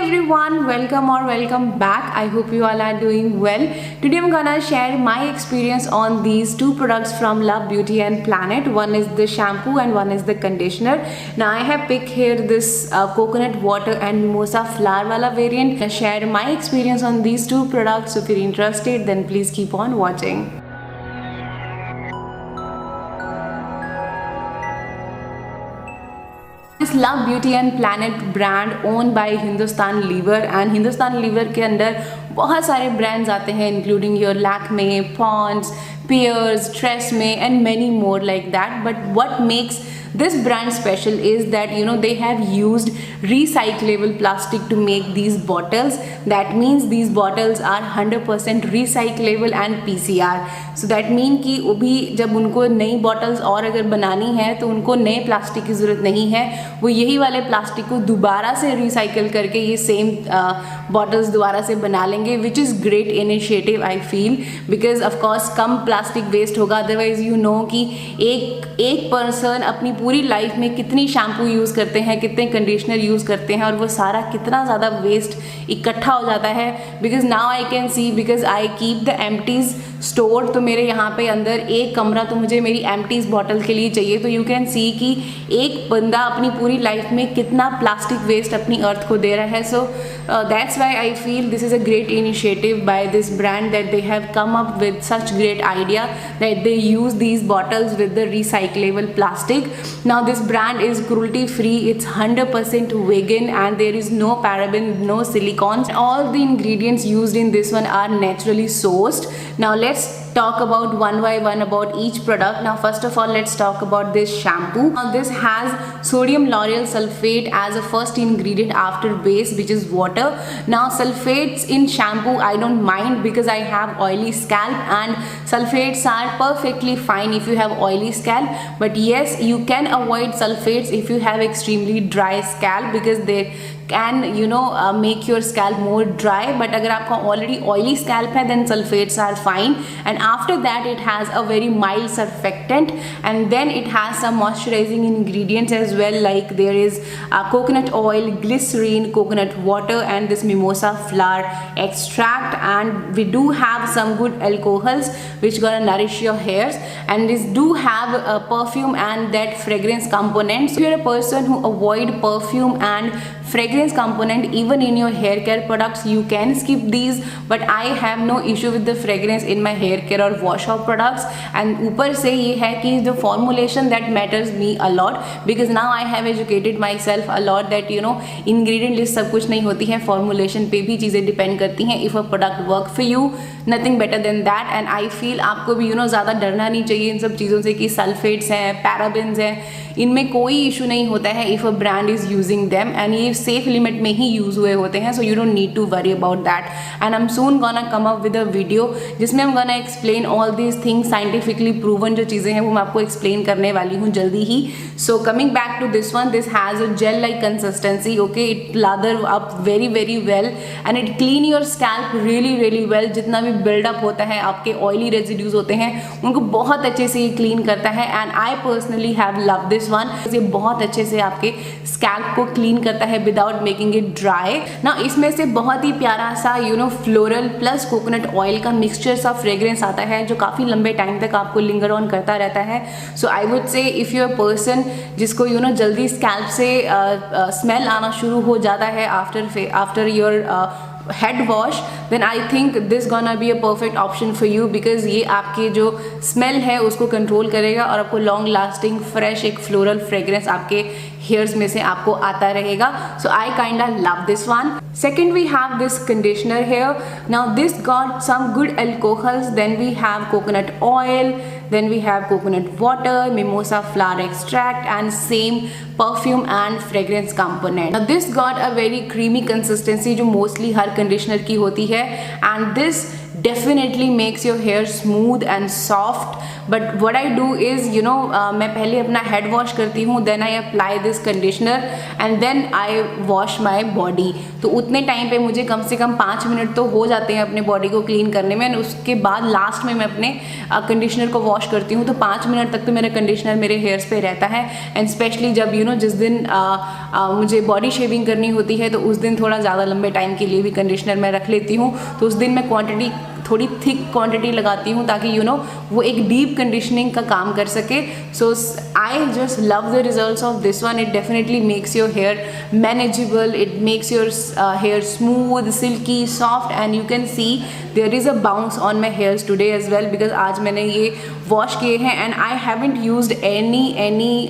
everyone, welcome or welcome back. I hope you all are doing well. Today I'm gonna share my experience on these two products from Love Beauty and Planet. One is the shampoo and one is the conditioner. Now I have picked here this coconut water and mimosa flower wala variant. I share my experience on these two products. So if you're interested, then please keep on watching. This Love Beauty and Planet brand owned by Hindustan Lever and Hindustan Lever के अंदर बहुत सारे brands आते हैं including your Lakme, Pond's, Pears, Tresemme and many more like that. But what makes this brand special is that they have used recyclable plastic to make these bottles. That means these bottles are 100% recyclable and PCR. So that mean कि वो भी जब उनको नई bottles और अगर बनानी है तो उनको नए प्लास्टिक की ज़रूरत नहीं है, वो यही वाले प्लास्टिक को दोबारा से रिसाइकल करके ये सेम bottles दोबारा से बना लेंगे, which is great initiative I feel because of course कम प्लास्टिक वेस्ट होगा. अदरवाइज कि एक पर्सन अपनी पूरी लाइफ में कितनी शैम्पू यूज़ करते हैं, कितने कंडीशनर यूज़ करते हैं और वो सारा कितना ज़्यादा वेस्ट इकट्ठा हो जाता है. Because now I can see because I keep the empties store. तो मेरे यहाँ पे अंदर एक कमरा तो मुझे मेरी एम्प्टीज बॉटल के लिए चाहिए. तो यू कैन सी कि एक बंदा अपनी पूरी लाइफ में कितना प्लास्टिक वेस्ट अपनी अर्थ को दे रहा है. So that's why I feel this is a great initiative by this brand that they have come up with such great idea that they use these bottles with the recyclable plastic. Now this brand is cruelty free, it's 100% vegan and there is no paraben, no silicones. All the ingredients used in this one are naturally sourced. Now let's talk about one by one about each product. Now first of all let's talk about this shampoo. Now this has sodium lauryl sulfate as a first ingredient after base, which is water. Now sulfates in shampoo I don't mind because I have oily scalp and sulfates are perfectly fine if you have oily scalp. But yes, you can avoid sulfates if you have extremely dry scalp because they can make your scalp more dry. But अगर आपका already oily scalp है then sulfates are fine. And after that it has a very mild surfactant and then it has some moisturizing ingredients as well, like there is coconut oil, glycerine, coconut water and this mimosa flower extract, and we do have some good alcohols which gonna nourish your hairs, and this do have a perfume and that fragrance component. So if you're a person who avoid perfume and fragrance component even in your hair care products, you can skip these. But I have no issue with the fragrance in my hair care or wash off products. And ऊपर से ये है कि the formulation that matters me a lot because now I have educated myself a lot that ingredient list सब कुछ नहीं होती है, formulation पे भी चीज़ें depend करती हैं. If a product work for you, nothing better than that. And I feel आपको भी ज़्यादा डरना नहीं चाहिए इन सब चीज़ों से कि सल्फेट्स हैं, पैराबेन्स हैं, इनमें कोई इशू नहीं होता है if a brand is using them and ये सेफ लिमिट में ही यूज़ हुए होते हैं. So you don't need to worry about that. And I am soon gonna come up with a video जिसमें हम gonna explain all these things, scientifically proven जो चीज़ें हैं वो मैं आपको एक्सप्लेन करने वाली हूँ जल्दी ही. So coming back to this one, this has a gel like consistency. Okay, it lather up very very well and it clean your scalp really really well. जितना भी बिल्डअप होता है, आपके ऑयली रेजिड्यूज होते हैं, उनको बहुत अच्छे से ये क्लीन करता है. And I personally have love this one. ये बहुत अच्छे से आपके स्कैल्प को क्लीन करता है विदाउट मेकिंग इट ड्राई. ना इसमें से बहुत ही प्यारा सा फ्लोरल प्लस कोकोनट ऑयल का मिक्सचर सा फ्रेग्रेंस आता है जो काफ़ी लंबे टाइम तक आपको लिंगर ऑन करता रहता है. So I would say if you a person जिसको जल्दी स्कैल्प से स्मेल आना शुरू हो जाता है after your head wash, then I think this gonna be a perfect option for you because ये आपके जो स्मेल है उसको कंट्रोल करेगा और आपको लॉन्ग लास्टिंग फ्रेश एक फ्लोरल फ्रेग्रेंस आपके हेयर्स में से आपको आता रहेगा. So I kinda love this one. Second, we have this conditioner here. Now this got some good alcohols. Then we have coconut oil. Then we have coconut water, mimosa flower extract, and same perfume and fragrance component. Now this got a very creamy consistency जो mostly हर conditioner की होती है. And this definitely makes your hair smooth and soft. But what I do is, you know, मैं पहले अपना head wash करती हूँ, then I apply this conditioner and then I wash my body. तो उतने टाइम पे मुझे कम से कम 5 मिनट तो हो जाते हैं अपने बॉडी को क्लीन करने में, उसके बाद लास्ट में मैं अपने कंडीशनर को वॉश करती हूँ। तो 5 मिनट तक तो मेरा कंडीशनर मेरे हेयर्स पे रहता है। एंड स्पेशली जब यू नो जिस दिन मुझे बॉडी शेविंग करनी होती है तो उस दिन थोड़ा ज़्यादा लंबे टाइम के लिए भी कंडीशनर मैं रख लेती हूँ। तो उस दिन मैं क्वांटिटी थोड़ी थिक क्वांटिटी लगाती हूँ ताकि यू नो वो एक डीप कंडीशनिंग का काम कर सके। So I just love the results of this one. It definitely makes your hair manageable, it makes your hair smooth, silky, soft and you can see there is a bounce on my hairs today as well because आज मैंने ये wash किए हैं। And I haven't used any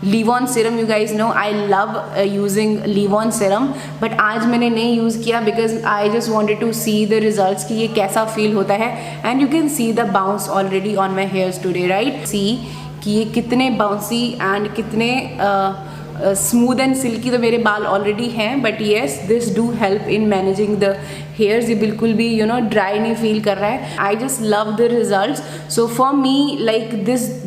leave on serum. You guys know I love using leave on serum, but आज मैंने नहीं use किया because I just wanted to see the results कि ये कैसा फील होता है। And you can see the bounce already on my hairs today, right? See कि ये कितने बाउंसी एंड कितने स्मूथ एंड सिल्की तो मेरे बाल ऑलरेडी हैं, but yes this do help in managing the hairs. ये बिल्कुल भी यू नो ड्राई नहीं फील कर रहा है। I just love the results. So for me like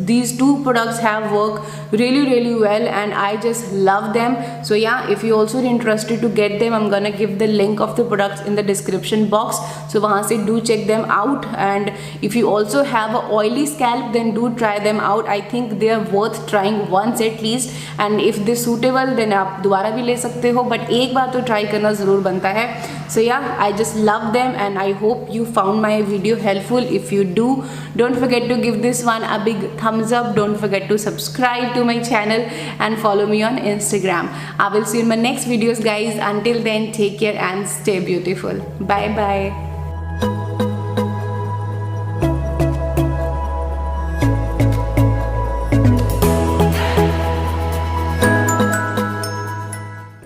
these two products have worked really well and I just love them. So yeah, if you also interested to get them, I'm gonna give the link of the products in the description box. So वहाँ से do check them out. And if you also have a oily scalp, then do try them out. I think they are worth trying once at least. And if they suitable, then आप दोबारा भी ले सकते हो, but एक बार तो try करना ज़रूर बनता है। So yeah, I just love them and I hope you found my video helpful. If you do, don't forget to give this one a big thumbs up. Don't forget to subscribe to my channel and follow me on Instagram. I will see you in my next videos guys. Until then, take care and stay beautiful. Bye bye.